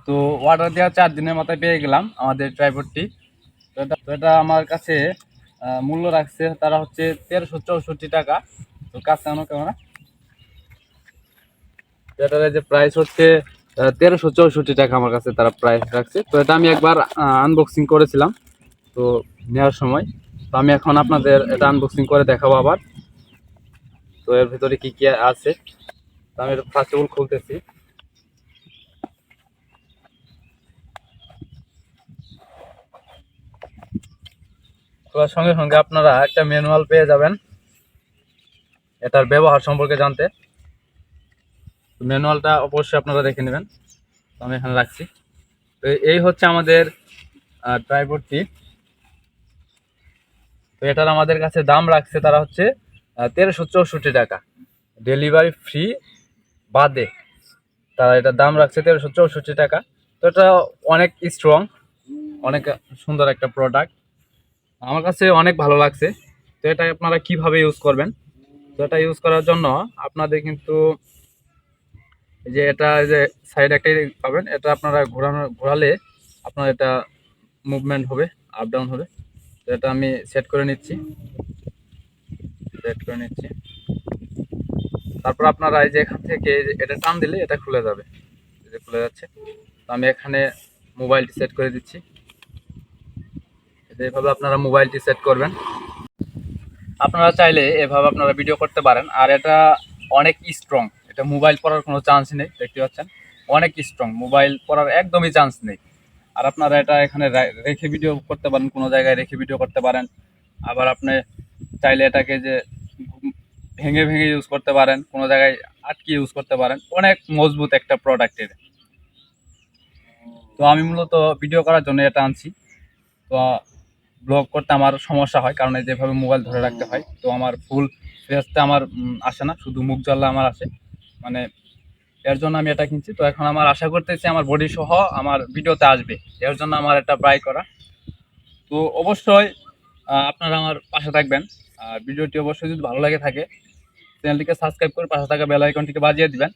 তো অর্ডার দেওয়ার 4 দিনের মাথায় পেয়ে গেলাম আমাদের ট্রাইপডটি। তো এটা আমার কাছে মূল্য রাখছে তারা হচ্ছে 1364 টাকা। তো কাছে আনো কেমন, এটার যে প্রাইস হচ্ছে 1364 টাকা আমার কাছে তারা প্রাইস রাখছে। তো এটা আমি একবার আনবক্সিং করেছিলাম তো নেওয়ার সময়। তো আমি এখন আপনাদের এটা আনবক্সিং করে দেখাবো আবার। তো এর ভিতরে কি কি আছে, তো আমি ফার্স্ট অফ অল খুলতেছি। খোলার সঙ্গে সঙ্গে আপনারা একটা ম্যানুয়াল পেয়ে যাবেন এটার ব্যবহার সম্পর্কে জানতে। ম্যানুয়ালটা অবশ্যই আপনারা দেখে নেবেন। তো আমি এখানে রাখছি। তো এই হচ্ছে আমাদের ট্রাইপডটি। তো এটার আমাদের কাছে দাম রাখছে তারা হচ্ছে 1364 টাকা, ডেলিভারি ফ্রি বাদে তারা এটার দাম রাখছে 1364 টাকা। তো এটা অনেক স্ট্রং, অনেক সুন্দর একটা প্রোডাক্ট, আমার কাছে অনেক ভালো লাগছে। তো এটা আপনারা কিভাবে ইউজ করবেন, তো এটা ইউজ করার জন্য আপনাদের কিন্তু যে এটা যে সাইড একটাই পাবেন, এটা আপনারা ঘোরালে আপনার এটা মুভমেন্ট হবে, আপ ডাউন হবে। তো এটা আমি সেট করে নিচ্ছি। তারপর আপনারা এই যে এখান থেকে এটা টান দিলে এটা খুলে যাবে, এই যে খুলে যাচ্ছে। তো আমি এখানে মোবাইলটি সেট করে দিচ্ছি। এইভাবে আপনারা মোবাইলটি সেট করবেন। আপনারা চাইলে এভাবে আপনারা ভিডিও করতে পারেন। আর এটা অনেক স্ট্রং, এটা মোবাইল পড়ার কোনো চান্স নেই, দেখতে পাচ্ছেন অনেক স্ট্রং, মোবাইল পড়ার একদমই চান্স নেই। আর আপনারা এটা এখানে রেখে ভিডিও করতে পারেন, কোনো জায়গায় রেখে ভিডিও করতে পারেন। আবার আপনি চাইলে এটাকে যে ভেঙে ভেঙে ইউজ করতে পারেন, কোনো জায়গায় আটকে ইউজ করতে পারেন, অনেক মজবুত একটা প্রোডাক্টের। তো আমি মূলত ভিডিও করার জন্য এটা আনছি। তো ব্লগ করতে আমার সমস্যা হয়, কারণ যেভাবে মোবাইল ধরে রাখতে হয়, তো আমার ফুল ফেসটা আমার আসে না, শুধু মুখ জ্বললে আমার আসে, মানে এর জন্য আমি এটা কিনছি। তো এখন আমার আশা করতেছি আমার বডি সহ আমার ভিডিওতে আসবে, এর জন্য আমার এটা বাই করা। তো অবশ্যই আপনারা আমার পাশে থাকবেন। আর ভিডিওটি অবশ্যই যদি ভালো লাগে থাকে চ্যানেলটিকে সাবস্ক্রাইব করে পাশে থাকা বেল আইকনটিকে বাজিয়ে দিবেন।